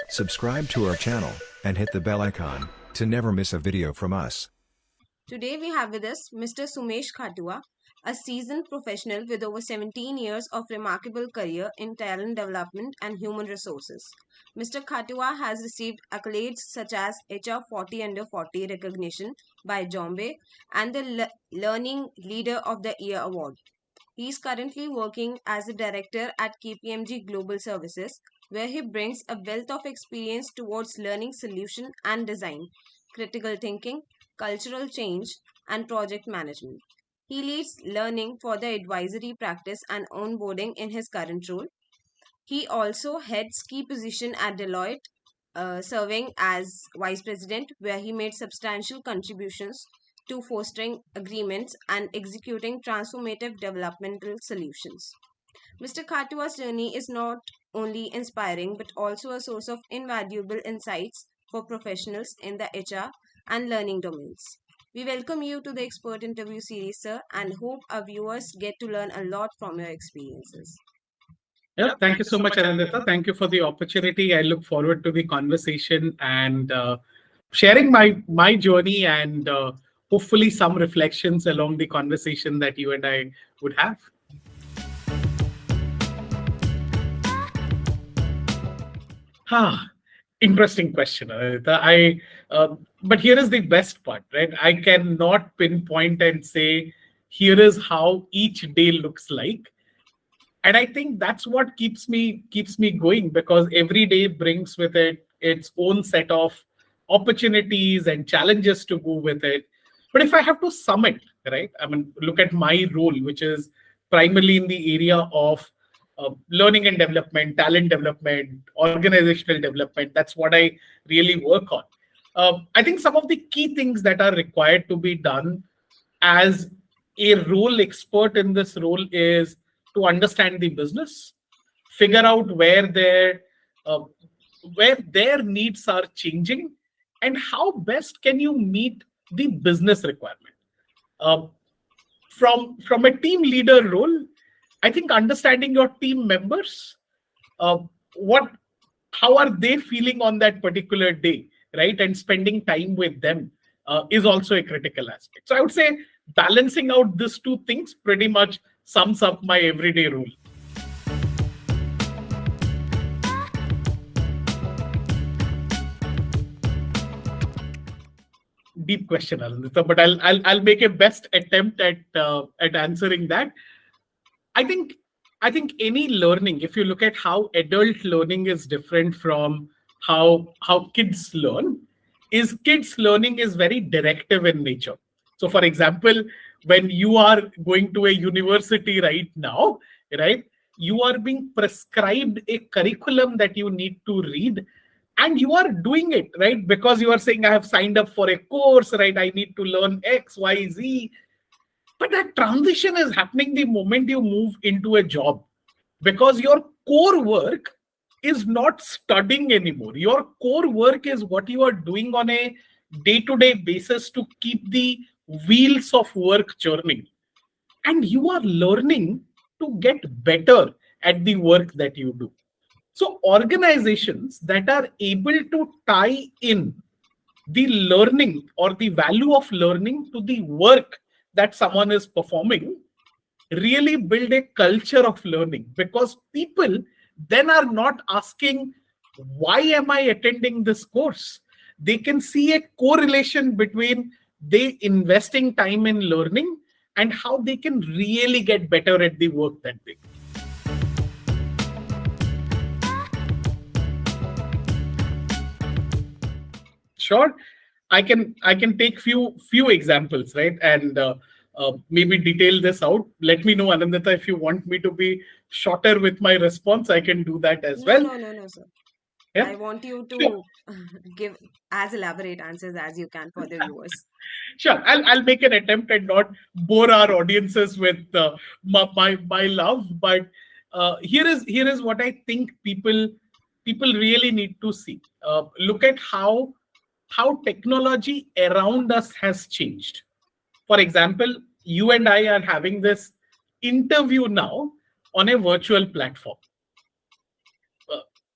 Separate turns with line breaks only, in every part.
Subscribe to our channel and hit the bell icon to never miss a video from us.
Today we have with us Mr. Sumesh Khatua, a seasoned professional with over 17 years of remarkable career in talent development and human resources. Mr. Khatua has received accolades such as HR 40 Under 40 recognition by Jombe and the Learning Leader of the Year award. He is currently working as a director at KPMG Global Services, where he brings a wealth of experience towards learning solution and design, critical thinking, cultural change, and project management. He leads learning for the advisory practice and onboarding in his current role. He also heads key position at Deloitte, serving as vice president, where he made substantial contributions to fostering agreements and executing transformative developmental solutions. Mr. Khatua's journey is not only inspiring but also a source of invaluable insights for professionals in the HR and learning domains. We welcome you to the expert interview series, sir, and hope our viewers get to learn a lot from your experiences.
Yeah, thank you so much, Anandita. Thank you for the opportunity. I look forward to the conversation and sharing my journey and hopefully some reflections along the conversation that you and I would have. Interesting question, Anandita. But here is the best part, right? I cannot pinpoint and say, here is how each day looks like. And I think that's what keeps me going, because every day brings with it its own set of opportunities and challenges to go with it. But if I have to sum it, right, I mean, look at my role, which is primarily in the area of learning and development, talent development, organizational development. That's what I really work on. I think some of the key things that are required to be done as a role expert in this role is to understand the business, figure out where their needs are changing, and how best can you meet the business requirement. From a team leader role, I think understanding your team members, how are they feeling on that particular day, right, and spending time with them is also a critical aspect. So I would say balancing out these two things pretty much sums up my everyday role. Deep question, Anandita, but I'll make a best attempt at answering that. I think any learning, if you look at how adult learning is different from how kids learn, is kids learning is very directive in nature. So for example, when you are going to a university right now, right, you are being prescribed a curriculum that you need to read, and you are doing it, right, because you are saying, I have signed up for a course, right, I need to learn X, Y, Z. But that transition is happening the moment you move into a job, because your core work is not studying anymore. Your core work is what you are doing on a day-to-day basis to keep the wheels of work churning. And you are learning to get better at the work that you do. So organizations that are able to tie in the learning or the value of learning to the work that someone is performing really build a culture of learning, because people then are not asking, why am I attending this course? They can see a correlation between they investing time in learning and how they can really get better at the work that they do. Sure, I can take few examples, right, and maybe detail this out. Let me know, Anandita, if you want me to be shorter with my response, I can do that as well.
No, sir. Yeah? I want you to give as elaborate answers as you can for the viewers.
Sure, I'll make an attempt and not bore our audiences with my love, but here is what I think people really need to see. Look at how technology around us has changed. For example, you and I are having this interview now on a virtual platform.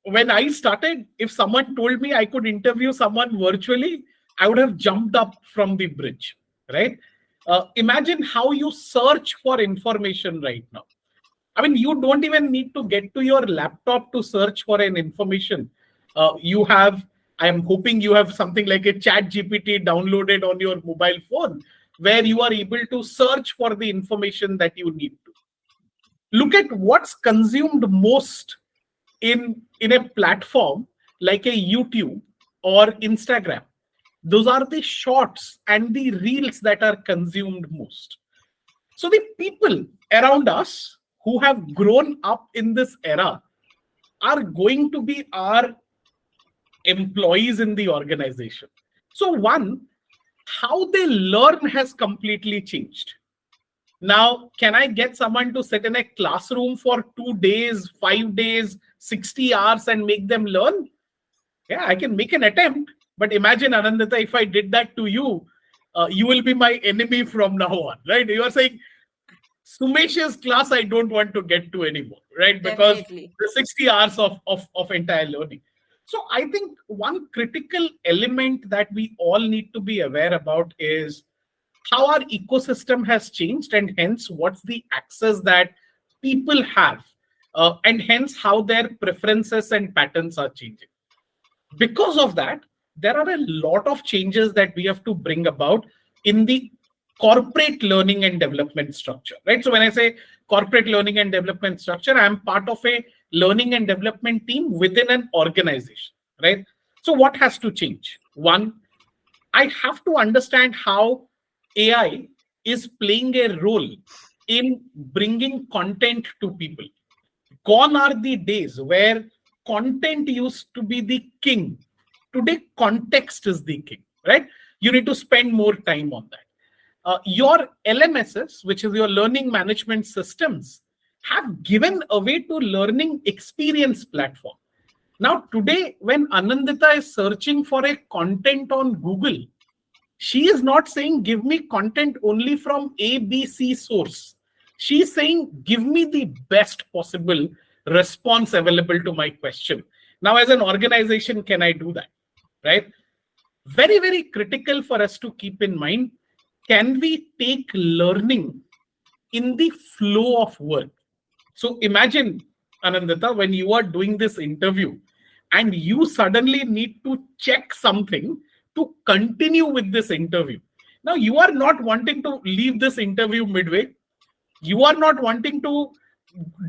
when I started, if someone told me I could interview someone virtually, I would have jumped up from the bridge, right? Imagine how you search for information right now. I mean, you don't even need to get to your laptop to search for an information. I am hoping you have something like a chat GPT downloaded on your mobile phone where you are able to search for the information that you need to. Look at what's consumed most in a platform like a YouTube or Instagram. Those are the shorts and the reels that are consumed most. So the people around us who have grown up in this era are going to be our employees in the organization. So one, how they learn has completely changed. Now, can I get someone to sit in a classroom for 2 days, 5 days, 60 hours and make them learn? Yeah, I can make an attempt. But imagine, Anandita, if I did that to you, you will be my enemy from now on, right? You are saying, Sumesh's class, I don't want to get to anymore, right? Because
Definitely.
the 60 hours of entire learning. So I think one critical element that we all need to be aware about is how our ecosystem has changed, and hence what's the access that people have, and hence how their preferences and patterns are changing. Because of that, there are a lot of changes that we have to bring about in the corporate learning and development structure, right? So when I say corporate learning and development structure, I'm part of a learning and development team within an organization, right? So what has to change? One, I have to understand how AI is playing a role in bringing content to people. Gone are the days where content used to be the king. Today, context is the king, right? You need to spend more time on that. Your LMSs, which is your learning management systems, have given away to learning experience platform. Now, today, when Anandita is searching for a content on Google, she is not saying, give me content only from ABC source. She is saying, give me the best possible response available to my question. Now, as an organization, can I do that? Right? Very, very critical for us to keep in mind. Can we take learning in the flow of work? So imagine, Anandita, when you are doing this interview and you suddenly need to check something to continue with this interview. Now, you are not wanting to leave this interview midway. You are not wanting to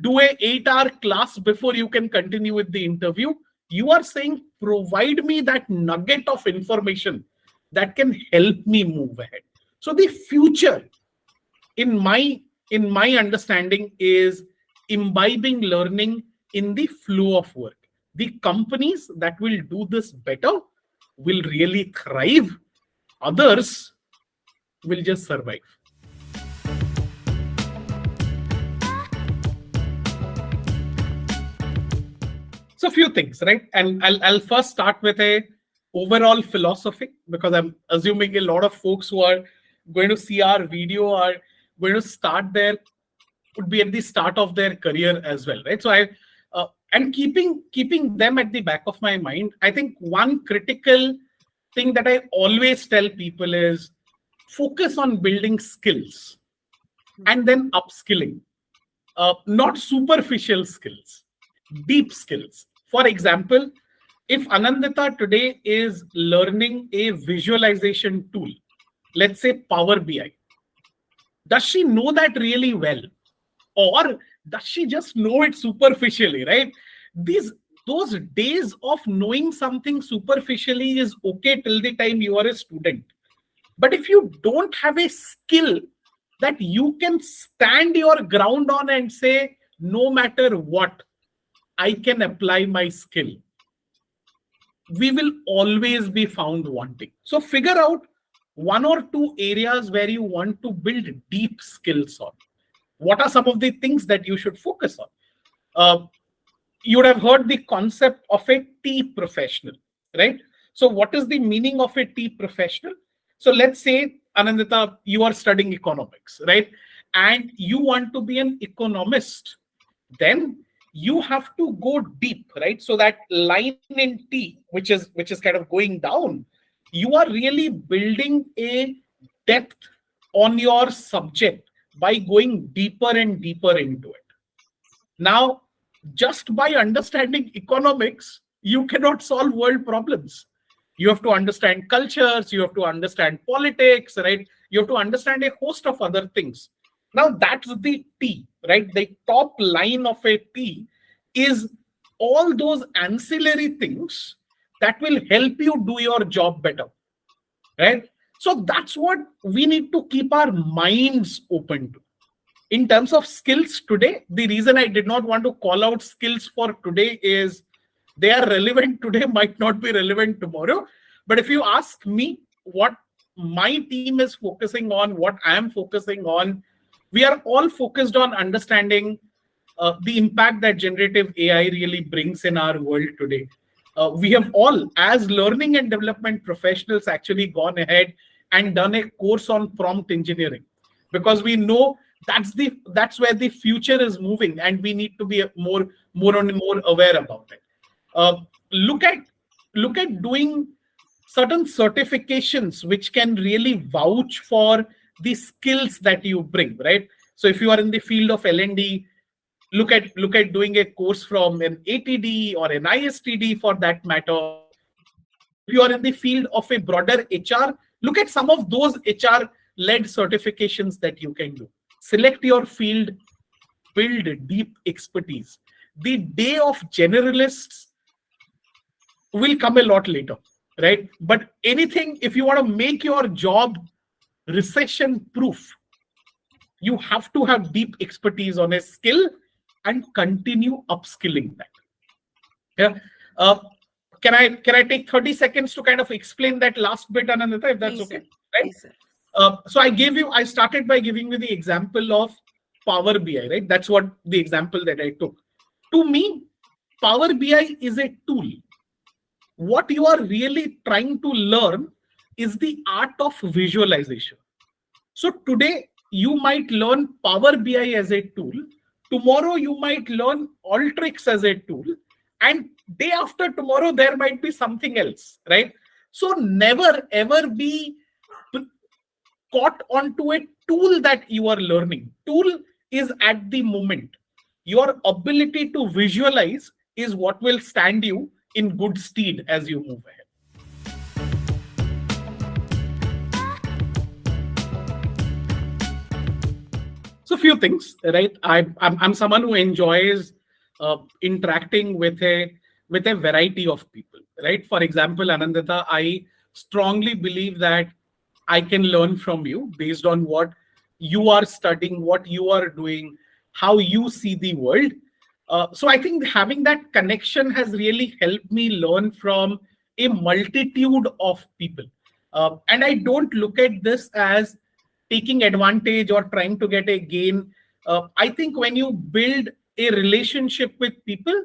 do a 8-hour class before you can continue with the interview. You are saying, provide me that nugget of information that can help me move ahead. So the future, in my understanding, is imbibing learning in the flow of work. The companies that will do this better will really thrive. Others will just survive. So a few things, right? And I'll first start with a overall philosophy, because I'm assuming a lot of folks who are going to see our video are going to would be at the start of their career as well, right? So and keeping them at the back of my mind, I think one critical thing that I always tell people is focus on building skills and then upskilling, not superficial skills, deep skills. For example, if Anandita today is learning a visualization tool, let's say Power BI, does she know that really well? Or does she just know it superficially, right? Those days of knowing something superficially is okay till the time you are a student. But if you don't have a skill that you can stand your ground on and say, no matter what, I can apply my skill, we will always be found wanting. So figure out 1 or 2 areas where you want to build deep skills on. What are some of the things that you should focus on? You would have heard the concept of a tea professional, right? So what is the meaning of a tea professional? So let's say, Anandita, you are studying economics, right? And you want to be an economist. Then you have to go deep, right? So that line in T, which is kind of going down, you are really building a depth on your subject by going deeper and deeper into it. Now, just by understanding economics, you cannot solve world problems. You have to understand cultures, you have to understand politics, right? You have to understand a host of other things. Now, that's the T, right? The top line of a T is all those ancillary things that will help you do your job better, right? So that's what we need to keep our minds open to. In terms of skills today, the reason I did not want to call out skills for today is they are relevant today, might not be relevant tomorrow. But if you ask me what my team is focusing on, what I am focusing on, we are all focused on understanding the impact that generative AI really brings in our world today. We have all, as learning and development professionals, actually gone ahead and done a course on prompt engineering, because we know that's where the future is moving, and we need to be more aware about it. Look at doing certain certifications which can really vouch for the skills that you bring, right? So if you are in the field of L&D, look at doing a course from an ATD or an ISTD for that matter. If you are in the field of a broader HR, look at some of those HR-led certifications that you can do. Select your field, build deep expertise. The day of generalists will come a lot later, right? But anything, if you want to make your job recession-proof, you have to have deep expertise on a skill and continue upskilling that. Yeah. Can I take 30 seconds to kind of explain that last bit, Anandita, if that's
Please,
okay?
sir.
Right?
Please, sir.
So I started by giving you the example of Power BI, right? That's what the example that I took. To me, Power BI is a tool. What you are really trying to learn is the art of visualization. So today, you might learn Power BI as a tool. Tomorrow, you might learn Alteryx as a tool. And day after tomorrow, there might be something else, right? So never, ever be caught onto a tool that you are learning. Tool is at the moment. Your ability to visualize is what will stand you in good stead as you move ahead. So few things, right? I'm someone who enjoys interacting with a variety of people, right? For example, Anandita, I strongly believe that I can learn from you based on what you are studying, what you are doing, how you see the world. So I think having that connection has really helped me learn from a multitude of people. And I don't look at this as taking advantage or trying to get a gain. I think when you build a relationship with people,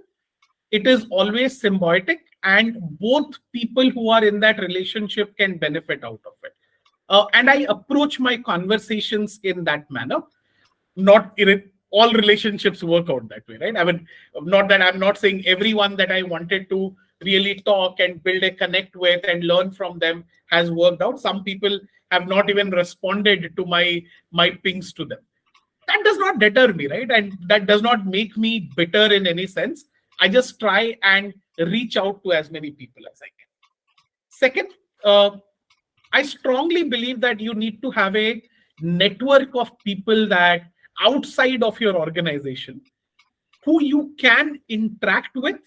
it is always symbiotic, and both people who are in that relationship can benefit out of it. And I approach my conversations in that manner. Not in all relationships work out that way, right? I mean, not that I'm not saying everyone that I wanted to really talk and build a connect with and learn from them has worked out. Some people have not even responded to my pings to them. That does not deter me, right? And that does not make me bitter in any sense. I just try and reach out to as many people as I can. Second, I strongly believe that you need to have a network of people that outside of your organization who you can interact with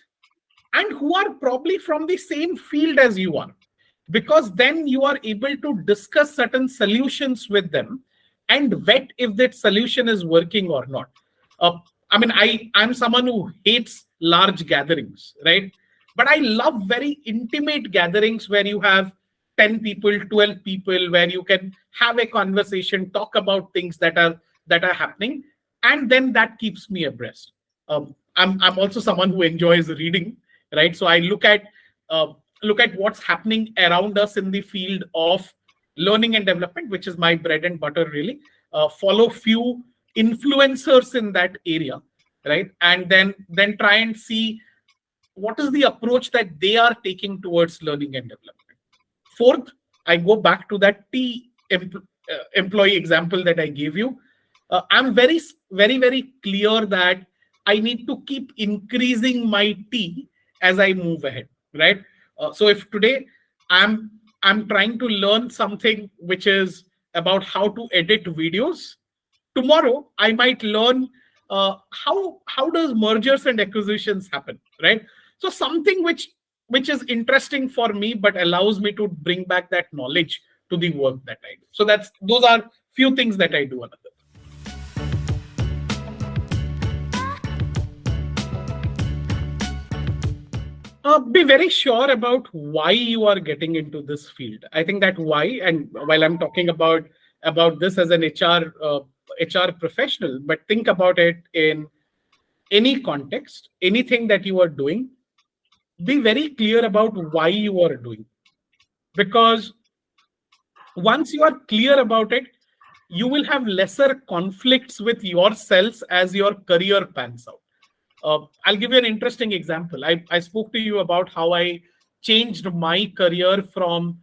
and who are probably from the same field as you are, because then you are able to discuss certain solutions with them and vet if that solution is working or not. I mean, I'm someone who hates large gatherings, right? But I love very intimate gatherings where you have 10 people, 12 people, where you can have a conversation, talk about things that are happening, and then that keeps me abreast. I'm also someone who enjoys reading, right? So I look at what's happening around us in the field of learning and development, which is my bread and butter, really. Follow few influencers in that area. right? And then try and see what is the approach that they are taking towards learning and development. Fourth, I go back to that employee example that I gave you. I'm very, very, very clear that I need to keep increasing my T as I move ahead, right? So if today I'm trying to learn something which is about how to edit videos, tomorrow I might learn how does mergers and acquisitions happen, right? So something which is interesting for me but allows me to bring back that knowledge to the work that I do. So those are few things that I do. Another. Be very sure about why you are getting into this field. I think that why, and while I'm talking about this as an HR professional, but think about it in any context, anything that you are doing, be very clear about why you are doing. Because once you are clear about it, you will have lesser conflicts with yourselves as your career pans out. I'll give you an interesting example. I spoke to you about how I changed my career from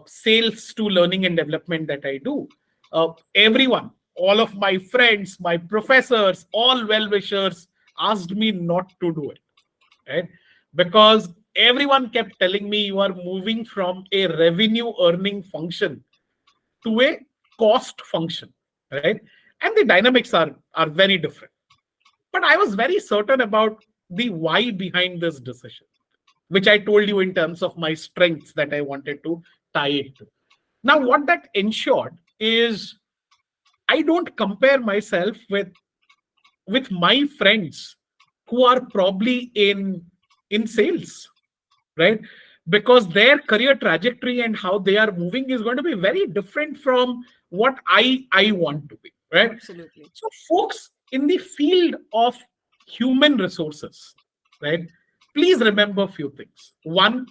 sales to learning and development that I do. Everyone, all of my friends, my professors, all well-wishers asked me not to do it, right? Because everyone kept telling me you are moving from a revenue earning function to a cost function, right? And the dynamics are very different. But I was very certain about the why behind this decision, which I told you in terms of my strengths that I wanted to tie it to. Now, what that ensured is I don't compare myself with my friends who are probably in sales, right? Because their career trajectory and how they are moving is going to be very different from what I want to be, right?
Absolutely.
So folks in the field of human resources, right? Please remember a few things. One,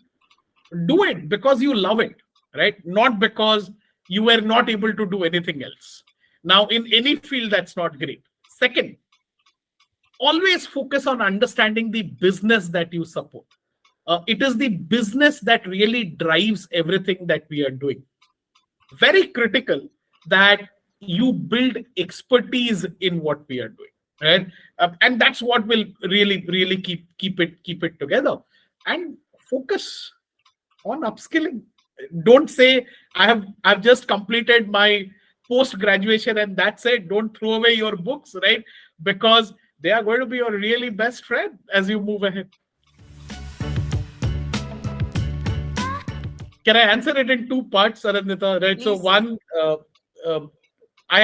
do it because you love it, right? Not because you were not able to do anything else. Now, in any field, that's not great. Second, always focus on understanding the business that you support. It is the business that really drives everything that we are doing. Very critical that you build expertise in what we are doing, right? And that's what will really keep it together. And focus on upskilling. Don't say I've just completed my post graduation and that's it. Don't throw away your books, right? Because they are going to be your really best friend as you move ahead. Can I answer it in two parts, Arandita? Right.
Please.
So one, I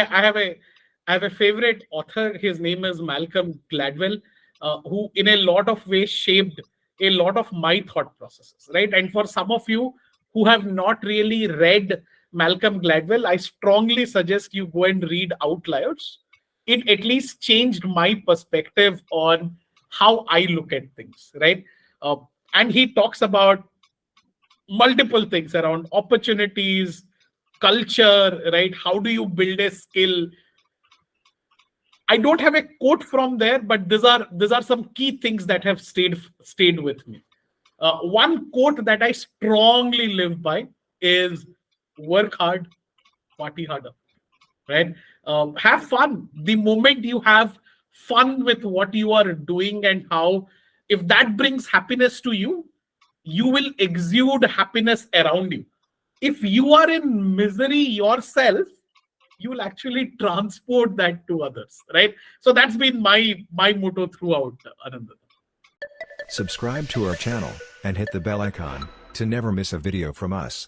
have a favorite author. His name is Malcolm Gladwell, who in a lot of ways shaped a lot of my thought processes. Right. And for some of you who have not really read Malcolm Gladwell, I strongly suggest you go and read Outliers. It at least changed my perspective on how I look at things. Right. And he talks about multiple things around opportunities, culture, right? How do you build a skill? I don't have a quote from there, but these are some key things that have stayed with me. One quote that I strongly live by is work hard, party harder, right? Have fun. The moment you have fun with what you are doing and how, if that brings happiness to you, you will exude happiness around you. If you are in misery yourself, you will actually transport that to others, right? So that's been my motto throughout, Ananda.
Subscribe to our channel and hit the bell icon to never miss a video from us.